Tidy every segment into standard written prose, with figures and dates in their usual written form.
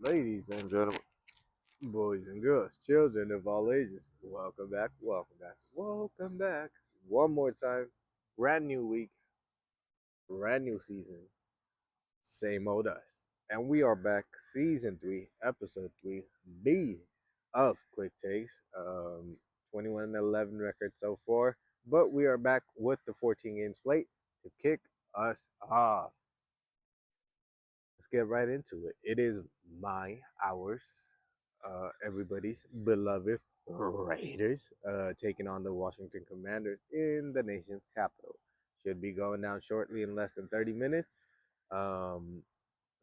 Ladies and gentlemen, boys and girls, children of all ages, welcome back, welcome back, welcome back. One more time, brand new week, brand new season, same old us. And we are back, season 3, episode 3, B of Quick Takes. 21-11 record so far, but we are back with the 14 game slate to kick us off. Let's get right into it. It is ours, everybody's beloved Raiders, taking on the Washington Commanders in the nation's capital. Should be going down shortly in less than 30 minutes. Um,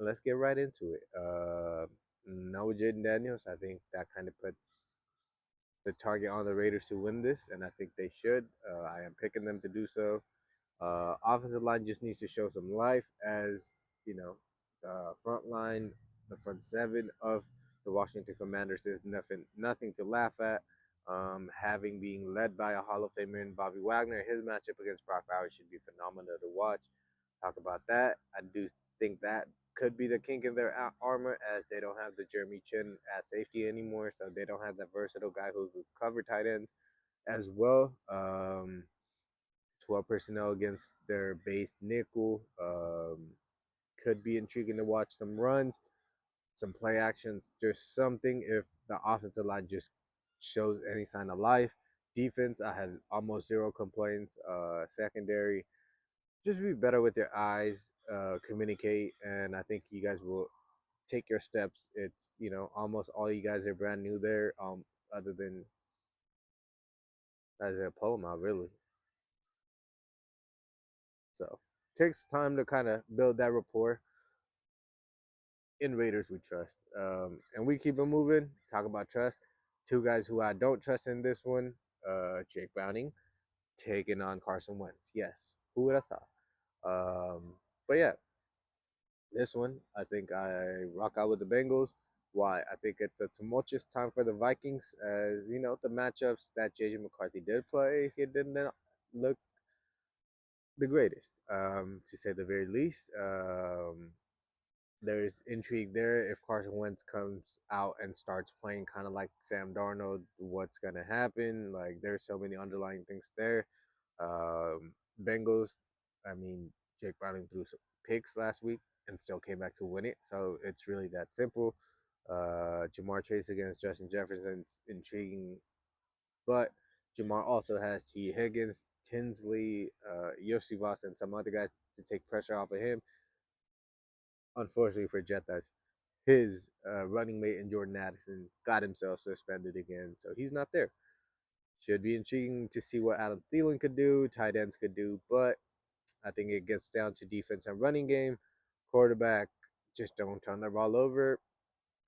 let's get right into it. No Jaden Daniels. I think that kind of puts the target on the Raiders to win this, and I think they should. I am picking them to do so. Offensive line just needs to show some life as, the front line, the front seven of the Washington Commanders is nothing to laugh at. Having being led by a Hall of Famer in Bobby Wagner, his matchup against Brock Bowers should be phenomenal to watch. Talk about that. I do think that could be the kink in their armor as they don't have the Jeremy Chin as safety anymore, so they don't have that versatile guy who could cover tight ends as well. 12 personnel against their base nickel. Could be intriguing to watch some runs, some play actions, just something if the offensive line just shows any sign of life. Defense, I had almost zero complaints. Secondary, just be better with your eyes, communicate, and I think you guys will take your steps. It's, almost all you guys are brand new there, other than Isaiah Paloma, really. So takes time to kind of build that rapport. In Raiders we trust. And we keep it moving. Talk about trust. Two guys who I don't trust in this one. Jake Browning taking on Carson Wentz. Yes, who would have thought? But yeah, this one I think I rock out with the Bengals. Why? I think it's a tumultuous time for the Vikings, as the matchups that JJ McCarthy did play, he did not look the greatest, to say the very least. There's intrigue there. If Carson Wentz comes out and starts playing kind of like Sam Darnold, what's going to happen? Like, there's so many underlying things there. Bengals, I mean, Jake Browning threw some picks last week and still came back to win it. So it's really that simple. Jamar Chase against Justin Jefferson's intriguing, but Jamar also has T. Higgins, Tinsley, Yoshi Voss, and some other guys to take pressure off of him. Unfortunately for Jettas, his running mate in Jordan Addison got himself suspended again, so he's not there. Should be intriguing to see what Adam Thielen could do, tight ends could do, but I think it gets down to defense and running game. Quarterback, just don't turn the ball over.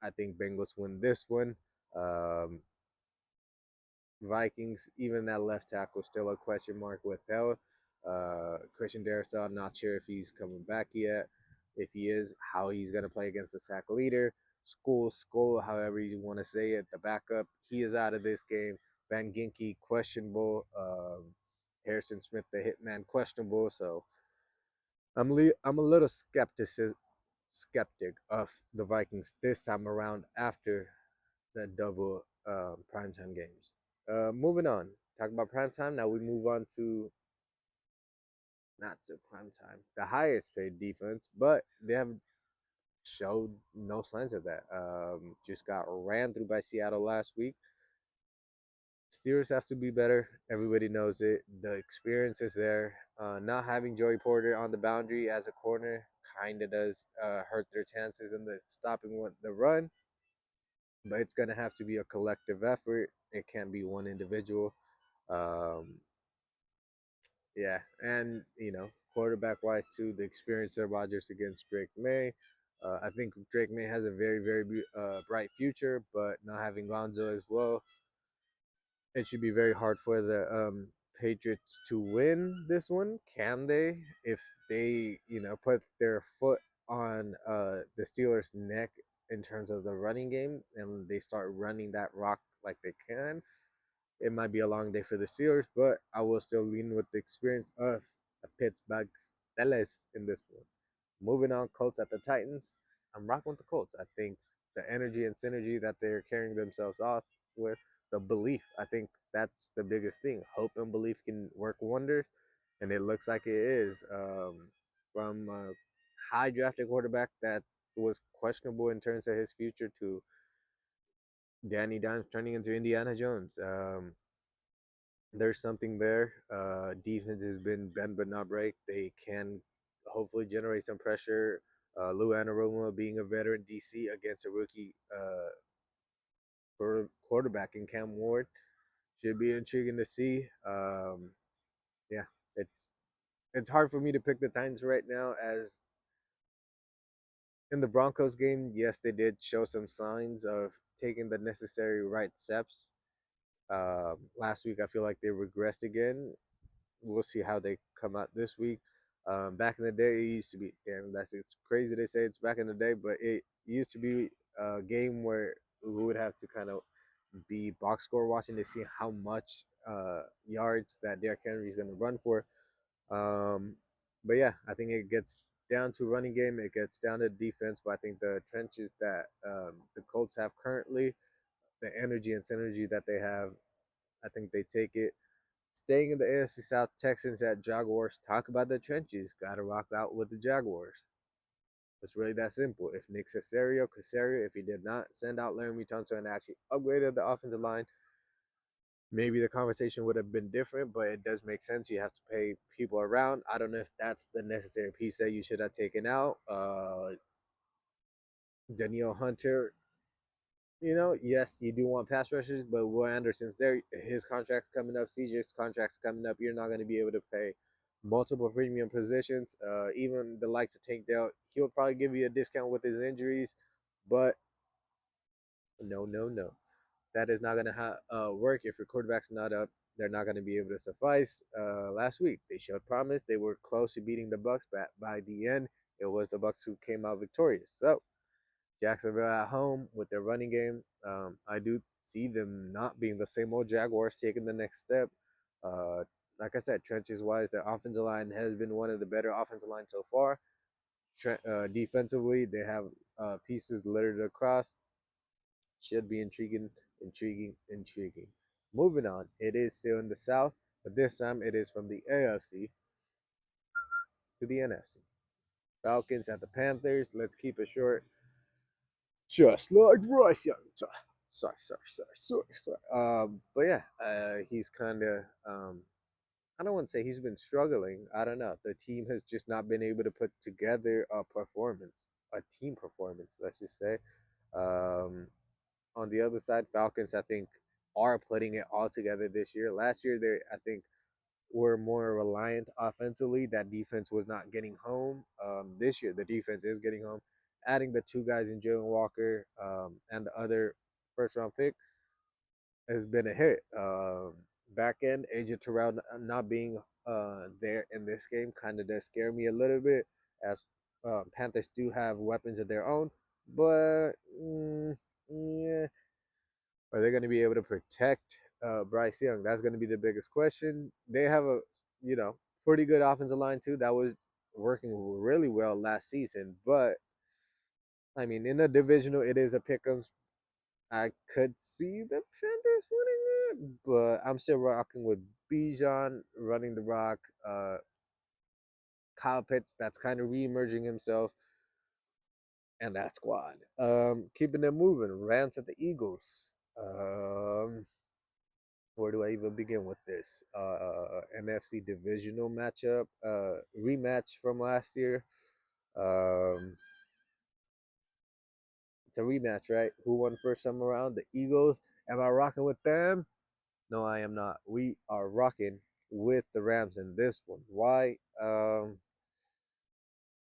I think Bengals win this one. Um, Vikings, even that left tackle, still a question mark with health. Christian Darrisaw, not sure if he's coming back yet. If he is, how he's going to play against the sack leader. School, however you want to say it, the backup, he is out of this game. Van Ginky, questionable. Harrison Smith, the hitman, questionable. So I'm a little skeptic of the Vikings this time around after the double primetime games. Moving on, talk about primetime. Now we move on to not to primetime, the highest paid defense, but they have showed no signs of that. Just got ran through by Seattle last week. Steelers have to be better. Everybody knows it. The experience is there. Not having Joey Porter on the boundary as a corner kind of does hurt their chances in the stopping the run. But it's gonna have to be a collective effort. It can't be one individual. Um, yeah, and quarterback wise too, the experience of Rodgers against Drake May. I think Drake May has a very very bright future, but not having Lonzo as well, it should be very hard for the Patriots to win this one. Can they? If they put their foot on the Steelers' neck in terms of the running game and they start running that rock like they can, it might be a long day for the Steelers, but I will still lean with the experience of the Pittsburgh Steelers in this one. Moving on, Colts at the Titans. I'm rocking with the Colts. I think the energy and synergy that they're carrying themselves off with, the belief. I think that's the biggest thing. Hope and belief can work wonders, and it looks like it is. From a high drafted quarterback that was questionable in terms of his future to Danny Dimes turning into Indiana Jones. There's something there. Defense has been bend but not break. They can hopefully generate some pressure. Lou Anarumo being a veteran DC against a rookie quarterback in Cam Ward should be intriguing to see. Yeah, it's hard for me to pick the Titans right now. As in the Broncos game, yes, they did show some signs of taking the necessary right steps. Last week, I feel like they regressed again. We'll see how they come out this week. Back in the day, it used to be damn. It's crazy to say it's back in the day, but it used to be a game where we would have to kind of be box score watching to see how much yards that Derrick Henry is going to run for. Um, but yeah, I think it gets down to running game. It gets down to defense. But I think the trenches that the Colts have currently, the energy and synergy that they have, I think they take it. Staying in the AFC South, Texans at Jaguars. Talk about the trenches. Got to rock out with the Jaguars. It's really that simple. If Nick Casario, if he did not send out Laremy Tunsil and actually upgraded the offensive line, maybe the conversation would have been different, but it does make sense. You have to pay people around. I don't know if that's the necessary piece that you should have taken out. Danielle Hunter, yes, you do want pass rushers, but Will Anderson's there. His contract's coming up. CJ's contract's coming up. You're not going to be able to pay multiple premium positions. Even the likes of Tank Dell, he'll probably give you a discount with his injuries, but no, no, no. That is not going to work if your quarterback's not up. They're not going to be able to suffice. Last week, they showed promise. They were close to beating the Bucks, but by the end, it was the Bucks who came out victorious. So Jacksonville at home with their running game. I do see them not being the same old Jaguars, taking the next step. Uh, like I said, trenches wise, their offensive line has been one of the better offensive lines so far. Defensively, they have pieces littered across. Should be intriguing, intriguing, intriguing. Moving on, it is still in the South, but this time it is from the AFC to the NFC. Falcons at the Panthers. Let's keep it short. Just like Bryce Young. Sorry. But yeah, he's kind of I don't want to say he's been struggling. I don't know. The team has just not been able to put together a performance, a team performance. Let's just say. Um, on the other side, Falcons I think are putting it all together this year. Last year, they I think were more reliant offensively. That defense was not getting home. This year, the defense is getting home. Adding the two guys in Jalen Walker and the other first round pick has been a hit. Back end, AJ Terrell not being there in this game kind of does scare me a little bit, as Panthers do have weapons of their own, but yeah, are they going to be able to protect Bryce Young? That's going to be the biggest question. They have a you know pretty good offensive line too. That was working really well last season, but I mean, in a divisional, it is a pick'em. I could see the Panthers winning it, but I'm still rocking with Bijan running the rock. Kyle Pitts, that's kind of re-emerging himself, and that squad. Keeping them moving. Rams at the Eagles. Where do I even begin with this? NFC divisional matchup, rematch from last year. Um, it's a rematch, right? Who won first time around? The Eagles. Am I rocking with them? No, I am not. We are rocking with the Rams in this one. Why?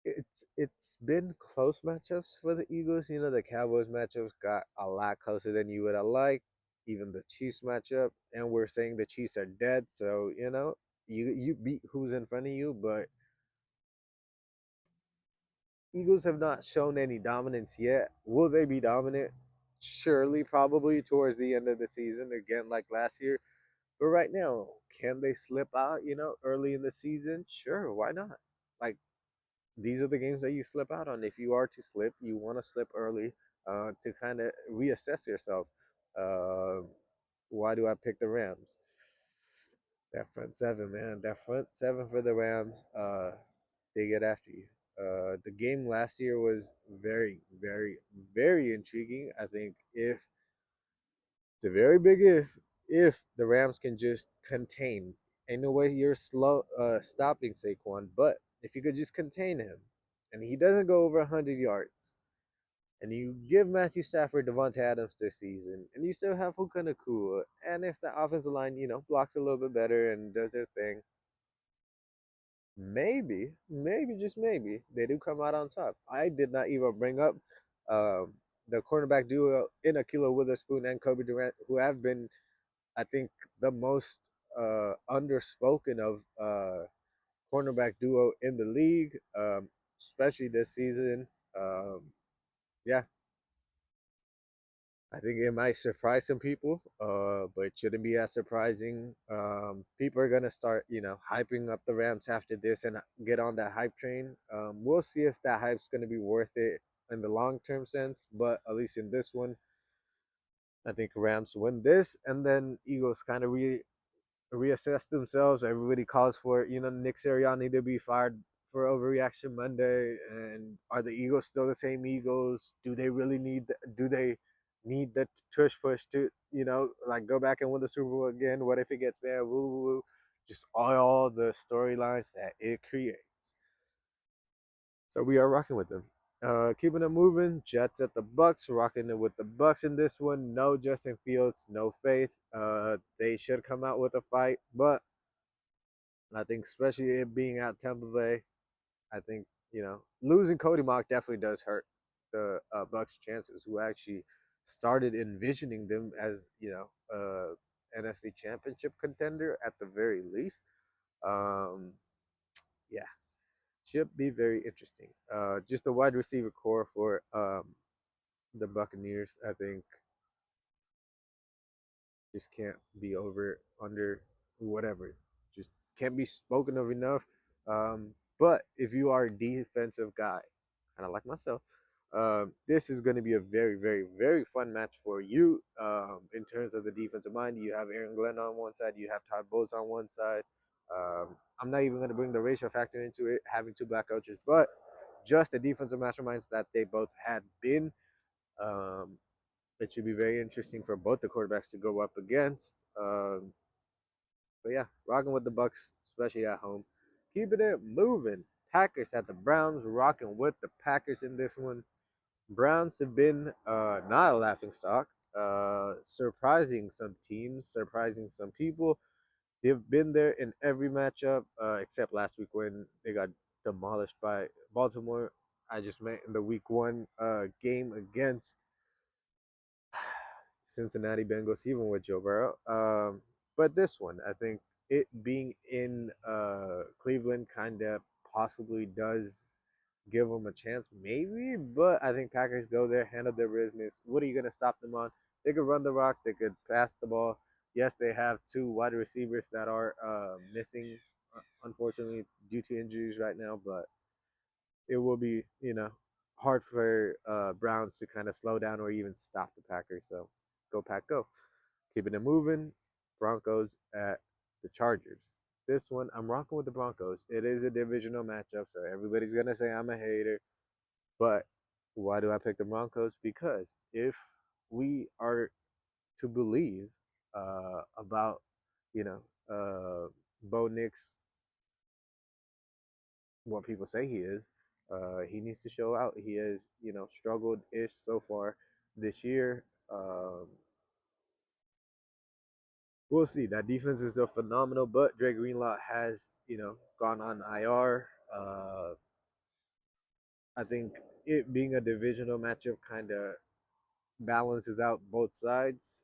It's been close matchups for the Eagles. The Cowboys matchups got a lot closer than you would have liked. Even the Chiefs matchup, and we're saying the Chiefs are dead. So you beat who's in front of you, but Eagles have not shown any dominance yet. Will they be dominant? Surely, probably towards the end of the season again, like last year. But right now, can they slip out? Early in the season? Sure, why not? Like these are the games that you slip out on. If you are to slip, you want to slip early to kind of reassess yourself. Uh, why do I pick the Rams? That front seven, man. That front seven for the Rams, they get after you. The game last year was very, very, very intriguing. I think if it's a very big if the Rams can just contain. Ain't no way you're stopping Saquon, but if you could just contain him, and he doesn't go over 100 yards, and you give Matthew Stafford Devontae Adams this season, and you still have Puka Nakua, and if the offensive line, blocks a little bit better and does their thing, maybe, just maybe, they do come out on top. I did not even bring up um, the cornerback duo in Akila Witherspoon and Kobe Durant, who have been, I think, the most underspoken of cornerback duo in the league, especially this season. Um, yeah, I think it might surprise some people, but it shouldn't be as surprising. People are gonna start, hyping up the Rams after this and get on that hype train. We'll see if that hype's gonna be worth it in the long term sense, but at least in this one, I think Rams win this, and then Eagles kind of reassess themselves. Everybody calls for Nick Sirianni to be fired for overreaction Monday. And are the Eagles still the same Eagles? Do they need the tush push to like go back and win the Super Bowl again? What if it gets bad? Woo, woo, woo. Just all the storylines that it creates. So we are rocking with them. Keeping it moving. Jets at the Bucks, rocking it with the Bucks in this one. No Justin Fields, no faith. They should come out with a fight, but I think especially it being at Tampa Bay, I think losing Cody Mock definitely does hurt the Bucks' chances, who actually started envisioning them as NFC Championship contender at the very least. Um, yeah, should be very interesting. Just the wide receiver core for the Buccaneers, I think, just can't be over, under, whatever. Just can't be spoken of enough. But if you are a defensive guy, kind of like myself, this is going to be a very, very, very fun match for you. In terms of the defensive mind, you have Aaron Glenn on one side, you have Todd Bowles on one side. I'm not even going to bring the racial factor into it, having two black coaches, but just the defensive masterminds that they both had been. Um, it should be very interesting for both the quarterbacks to go up against. But yeah, rocking with the Bucks, especially at home. Keeping it moving. Packers at the Browns, rocking with the Packers in this one. Browns have been not a laughing stock, surprising some teams, surprising some people. They've been there in every matchup, except last week when they got demolished by Baltimore. I just meant in the week one game against Cincinnati Bengals, even with Joe Burrow. But this one, I think it being in Cleveland kind of possibly does give them a chance, maybe. But I think Packers go there, handle their business. What are you going to stop them on? They could run the rock, they could pass the ball. Yes, they have two wide receivers that are missing, unfortunately, due to injuries right now. But it will be, hard for Browns to kind of slow down or even stop the Packers. So go Pack, go. Keeping it moving. Broncos at the Chargers. This one, I'm rocking with the Broncos. It is a divisional matchup, so everybody's gonna say I'm a hater. But why do I pick the Broncos? Because if we are to believe about, you know, Bo Nix, what people say he needs to show out. He has, struggled ish so far this year. We'll see. That defense is still phenomenal, but Dre Greenlaw has, gone on IR. I think it being a divisional matchup kind of balances out both sides.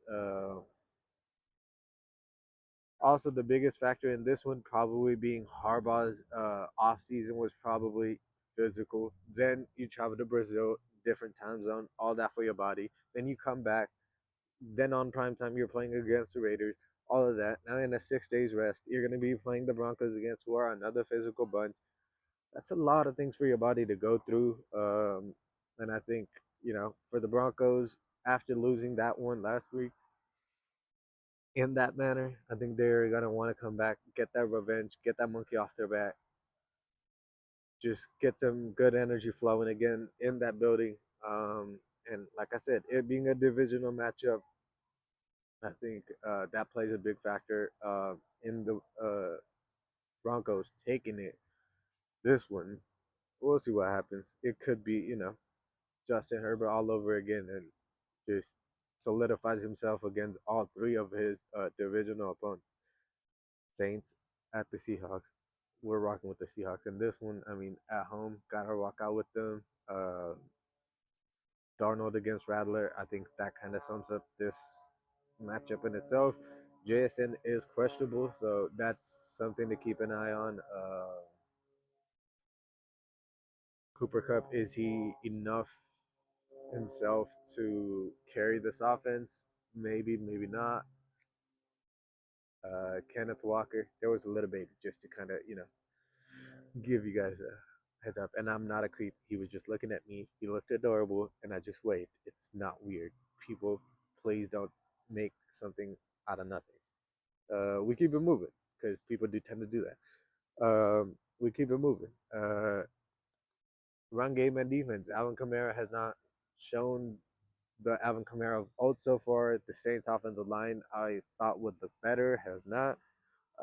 Also, the biggest factor in this one probably being Harbaugh's off season was probably physical. Then you travel to Brazil, different time zone, all that for your body. Then you come back. Then on prime time, you're playing against the Raiders. All of that. Now in a 6 days rest, you're going to be playing the Broncos against who are another physical bunch. That's a lot of things for your body to go through. And I think, for the Broncos, after losing that one last week in that manner, I think they're going to want to come back, get that revenge, get that monkey off their back, just get some good energy flowing again in that building. And like I said, it being a divisional matchup, I think that plays a big factor in the Broncos taking it. This one, we'll see what happens. It could be, Justin Herbert all over again and just solidifies himself against all three of his divisional opponents. Saints at the Seahawks. We're rocking with the Seahawks. And this one, I mean, at home, gotta rock out with them. Darnold against Rattler, I think that kind of sums up this matchup in itself. JSN is questionable, so that's something to keep an eye on. Cooper Cup, is he enough himself to carry this offense? Maybe, maybe not. Kenneth Walker, there was a little bit just to kind of, give you guys a heads up. And I'm not a creep. He was just looking at me. He looked adorable, and I just waved. It's not weird. People, please don't make something out of nothing. We keep it moving because people do tend to do that. We keep it moving. Run game and defense. Alvin Kamara has not shown the Alvin Kamara of old so far. The Saints offensive line I thought would look better, has not.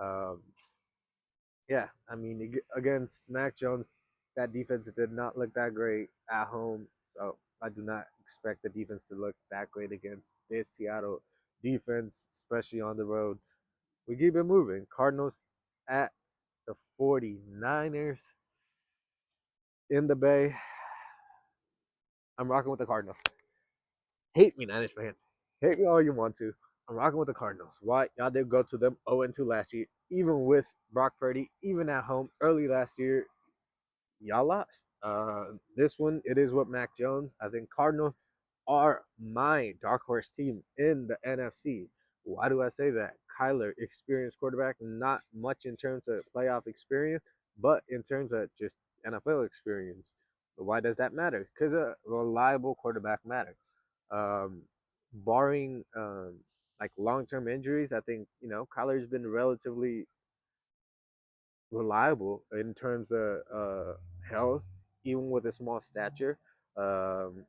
Um, yeah, I mean, against Mac Jones, that defense did not look that great at home. So I do not expect the defense to look that great against this Seattle defense, especially on the road. We keep it moving. Cardinals at the 49ers in the Bay. I'm rocking with the Cardinals. Hate me, Niners fans. Hate me all you want to. I'm rocking with the Cardinals. Why? Y'all did go to them 0-2 last year, even with Brock Purdy, even at home early last year. Y'all lost. This one, it is what Mac Jones. I think Cardinals are my dark horse team in the NFC. Why do I say that? Kyler, experienced quarterback, not much in terms of playoff experience, but in terms of just NFL experience. Why does that matter? Because a reliable quarterback matters. Um, Barring like long-term injuries, I think Kyler's been relatively reliable in terms of health, even with a small stature. Um,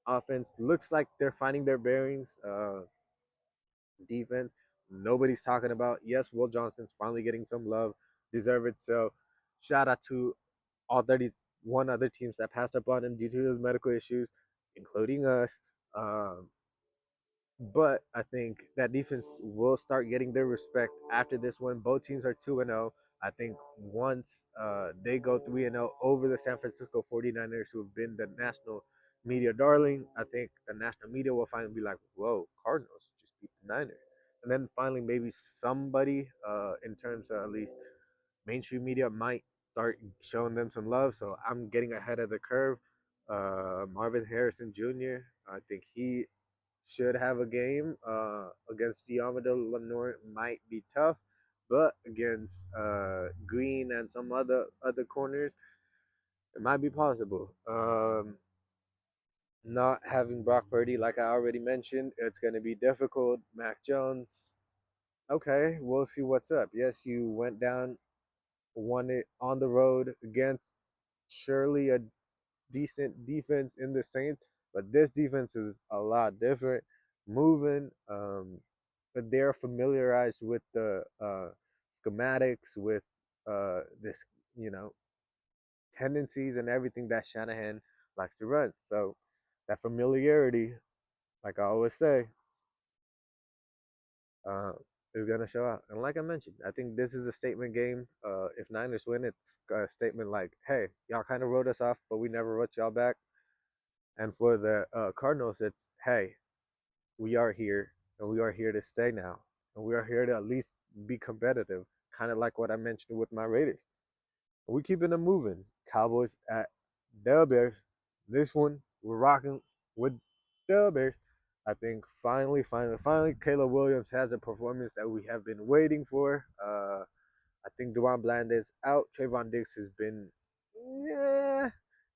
Offense looks like they're finding their bearings. Defense, nobody's talking about. Yes, Will Johnson's finally getting some love, deserve it. So, shout out to all 31 other teams that passed up on him due to his medical issues, including us. Um, but I think that defense will start getting their respect after this one. Both teams are 2-0. I think once they go 3-0 over the San Francisco 49ers, who have been the national media darling, I think the national media will finally be like, whoa, Cardinals just beat the Niners. And then finally, maybe somebody, in terms of at least mainstream media, might start showing them some love. So I'm getting ahead of the curve. Marvin Harrison Jr., I think he should have a game against Giamado Lenore. Might be tough, but against Green and some other corners, it might be possible. Not having Brock Purdy, like I already mentioned, it's going to be difficult. Mac Jones, okay, we'll see what's up. Yes, you went down, won it on the road against surely a decent defense in the Saints, but this defense is a lot different. Moving, but they're familiarized with the schematics, with this, you know, tendencies and everything that Shanahan likes to run. So that familiarity, like I always say, uh, is gonna show out. And like I mentioned, I think this is a statement game. If Niners win, it's a statement like, "Hey, y'all kind of wrote us off, but we never wrote y'all back." And for the Cardinals, it's, "Hey, we are here, and we are here to stay now, and we are here to at least be competitive." Kind of like what I mentioned with my Raiders. We keeping them moving. Cowboys at the Bears. This one we're rocking with the Bears. I think finally, Caleb Williams has a performance that we have been waiting for. I think Dewan Bland is out. Trayvon Diggs has been yeah,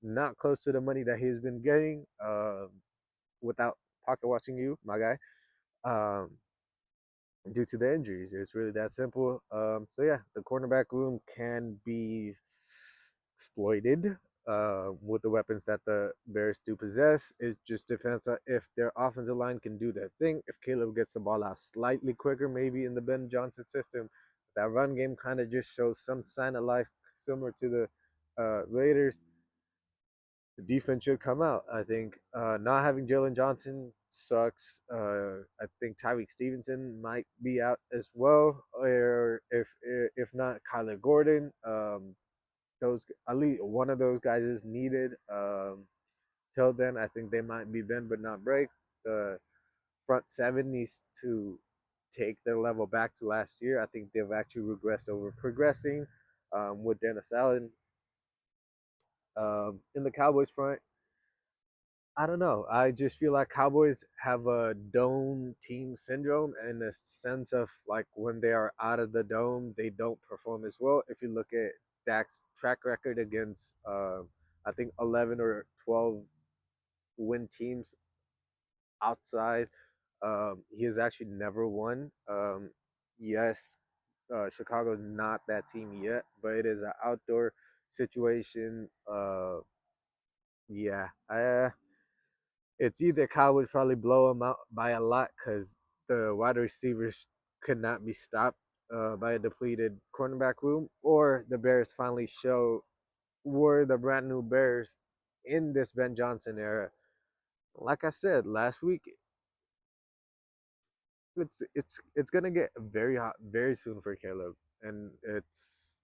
not close to the money that he's been getting. Without pocket watching you, my guy. Um, due to the injuries. It's really that simple. So yeah, the cornerback room can be exploited with the weapons that the Bears do possess. It just depends on if their offensive line can do that thing. If Caleb gets the ball out slightly quicker, maybe in the Ben Johnson system, that run game kind of just shows some sign of life, similar to the Raiders. The defense should come out. I think not having Jalen Johnson sucks. I think Tyreek Stevenson might be out as well, or if not, Kyler Gordon. Those at least one of those guys is needed. Till then, I think they might be bend but not break. The front seven needs to take their level back to last year. I think they've actually regressed over progressing with Dennis Allen. In the Cowboys front, I don't know. I just feel like Cowboys have a dome team syndrome in the sense of like when they are out of the dome, they don't perform as well. If you look at Dak's track record against, I think 11 or 12 win teams outside, he has actually never won. Yes, Chicago's not that team yet, but it is an outdoor situation. Yeah, it's either Cowboys probably blow them out by a lot because the wide receivers could not be stopped by a depleted cornerback room, or the Bears finally show we're the brand new Bears in this Ben Johnson era. Like I said last week, it's gonna get very hot very soon for Caleb, and it's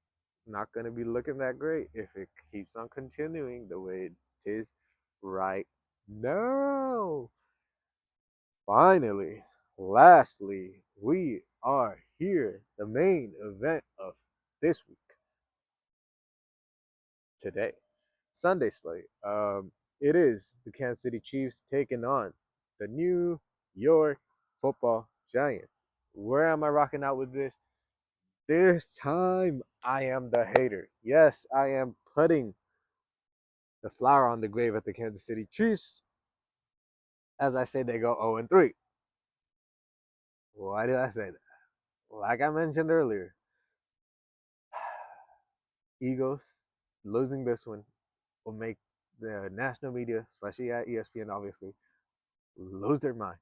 not gonna be looking that great if it keeps on continuing the way it is right now. Finally, lastly, we are here. The main event of this week, today, Sunday Slate. It is the Kansas City Chiefs taking on the New York Football Giants. Where am I rocking out with this? This time, I am the hater. Yes, I am putting the flower on the grave at the Kansas City Chiefs. As I say, they go 0-3. Why did I say that? Like I mentioned earlier, Eagles losing this one will make the national media, especially at ESPN, obviously, lose their mind.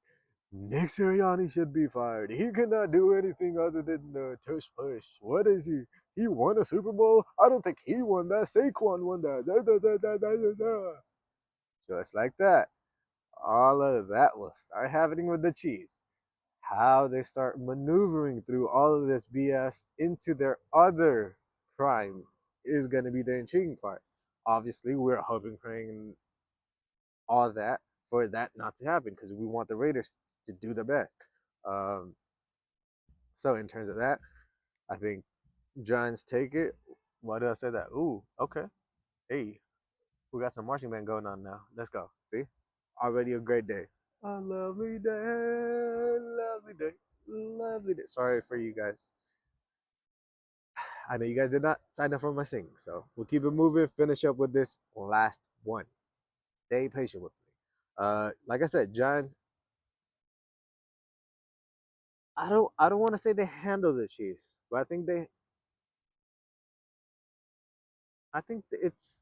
Nick Sirianni should be fired. He cannot do anything other than tush push. What is he? He won a Super Bowl? I don't think he won that. Saquon won that. Da, da, da, da, da, da, da. Just like that. All of that will start happening with the Chiefs. How they start maneuvering through all of this BS into their other prime is going to be the intriguing part. Obviously, we're hoping, praying, all that for that not to happen because we want the Raiders to do the best. Um, so in terms of that, I think Giants take it. Why did I say that? Ooh, okay. Hey, we got some marching band going on now. Let's go. See, already a great day. A lovely day, lovely day, lovely day. Sorry for you guys. I know you guys did not sign up for my singing, so we'll keep it moving. Finish up with this last one. Stay patient with me. Like I said, Giants. I don't want to say they handle the Chiefs, but I think it's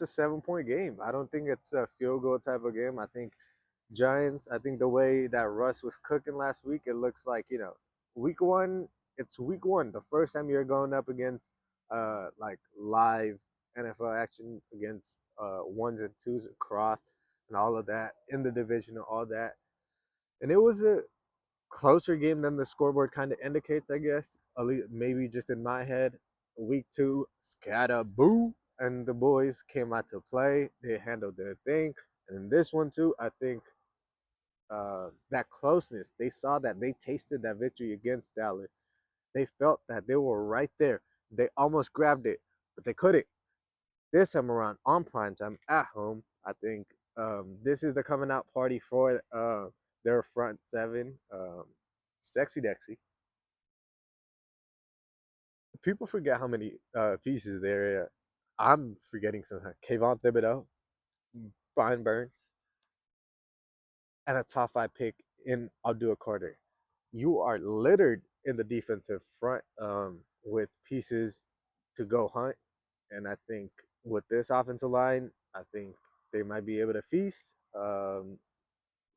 a 7 point game. I don't think it's a field goal type of game. I think Giants. I think the way that Russ was cooking last week, it looks like week one. It's week one, the first time you're going up against like live NFL action against ones and twos across and all of that in the division and all that. And it was a closer game than the scoreboard kind of indicates, I guess. At least maybe just in my head. Week two, scatterboo, and the boys came out to play. They handled their thing, and in this one too, I think that closeness. They saw that they tasted that victory against Dallas. They felt that they were right there. They almost grabbed it, but they couldn't. This time around on prime time at home, I think this is the coming out party for their front seven. Sexy Dexy. People forget how many pieces there are. I'm forgetting sometimes. Kayvon Thibodeau, Brian Burns, and a top five pick in Abdul Carter. You are littered in the defensive front with pieces to go hunt. And I think with this offensive line, I think they might be able to feast.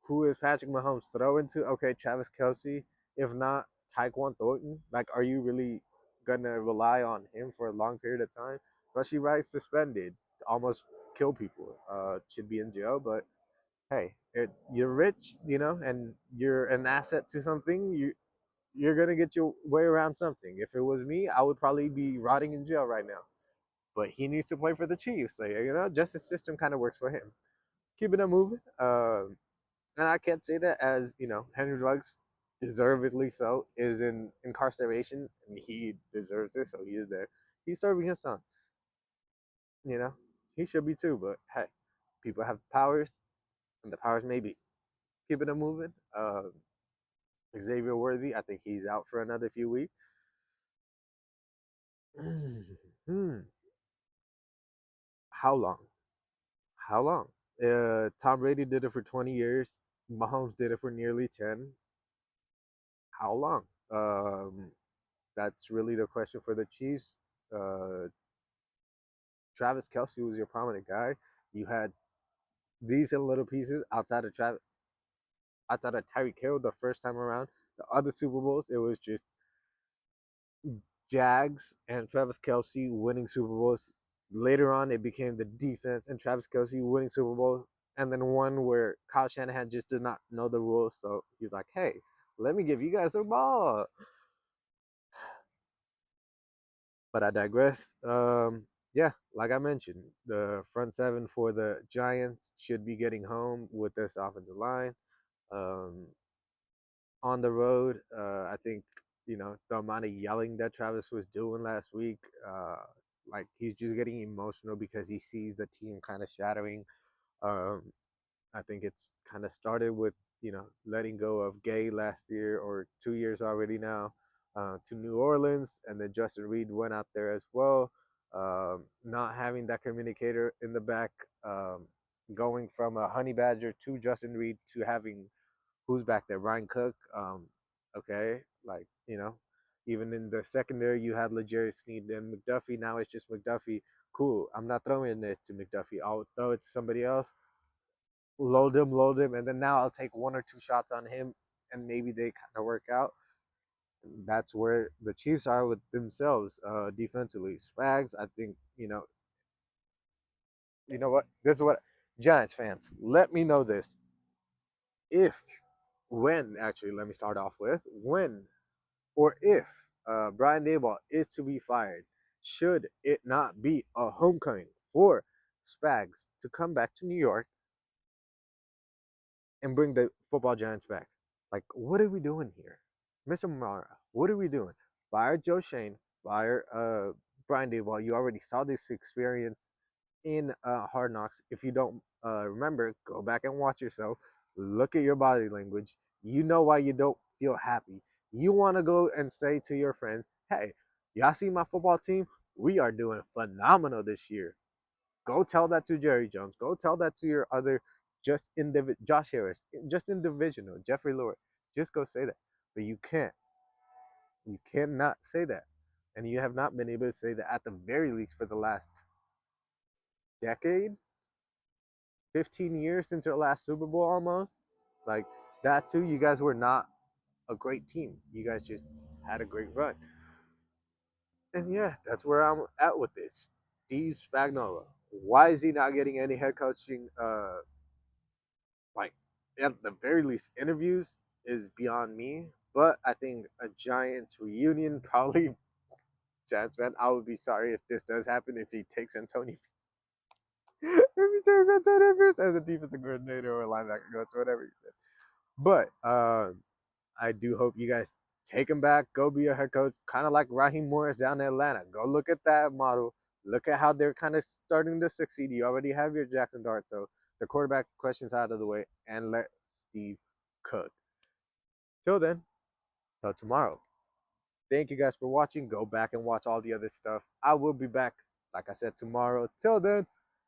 Who is Patrick Mahomes throwing to? Okay, Travis Kelsey. If not, Tyquan Thornton. Like, are you really gonna rely on him for a long period of time? Rushy Rice suspended, almost kill people. Should be in jail, but hey, you're rich, and you're an asset to something. You're gonna get your way around something. If it was me, I would probably be rotting in jail right now. But he needs to play for the Chiefs. So justice system kind of works for him. Keeping it moving. And I can't say that as Henry Ruggs, deservedly so, is in incarceration and he deserves it, so he is there. He's serving his son. You know, he should be too. But hey, people have powers, and the powers may be. Keeping it moving. Xavier Worthy, I think he's out for another few weeks. How long? How long? Tom Brady did it for 20 years. Mahomes did it for nearly 10. How long? That's really the question for the Chiefs. Uh, Travis Kelsey was your prominent guy. You had decent little pieces outside of Tyreek Hill the first time around. The other Super Bowls, it was just Jags and Travis Kelsey winning Super Bowls. Later on, it became the defense and Travis Kelsey winning Super Bowls. And then one where Kyle Shanahan just did not know the rules. So he's like, hey, let me give you guys the ball. But I digress. Yeah, like I mentioned, the front seven for the Giants should be getting home with this offensive line. Um, on the road, I think the amount of yelling that Travis was doing last week, like he's just getting emotional because he sees the team kind of shattering. Um, I think it's kind of started with letting go of Gay last year or 2 years already now to New Orleans, and then Justin Reed went out there as well. Not having that communicator in the back, going from a Honey Badger to Justin Reed to having who's back there, Ryan Cook. Okay, like even in the secondary, you had Legere Sneed and McDuffie. Now it's just McDuffie. Cool. I'm not throwing it to McDuffie. I'll throw it to somebody else, load him, and then now I'll take one or two shots on him, and maybe they kind of work out. That's where the Chiefs are with themselves defensively. Spags, I think you know what this is what Giants fans let me know this if when actually let me start off with when or if Brian Daboll is to be fired, should it not be a homecoming for Spags to come back to New York and bring the football giants back? Like, what are we doing here? Mr. Mara, what are we doing? Fire Joe Shane, fire Brian Daboll. You already saw this experience in Hard Knocks. If you don't remember, go back and watch yourself. Look at your body language. You know why you don't feel happy. You want to go and say to your friends, hey, y'all see my football team? We are doing phenomenal this year. Go tell that to Jerry Jones. Go tell that to your other Josh Harris, just in divisional, Jeffrey Lord. Just go say that. But you can't. You cannot say that. And you have not been able to say that at the very least for the last decade, 15 years since your last Super Bowl almost. Like that too, you guys were not a great team. You guys just had a great run. And yeah, that's where I'm at with this. Steve Spagnuolo. Why is he not getting any head coaching like at the very least interviews is beyond me. But I think a Giants reunion probably Giants fan. I would be sorry if this does happen if he takes Antonio if he takes Antonio Pierce as a defensive coordinator or a linebacker coach, whatever he said. But I do hope you guys take him back, go be a head coach, kind of like Raheem Morris down in Atlanta. Go look at that model. Look at how they're kind of starting to succeed. You already have your Jackson Dart, so the quarterback questions out of the way, and let Steve cook. Till then, till tomorrow. Thank you guys for watching. Go back and watch all the other stuff. I will be back, like I said, tomorrow. Till then,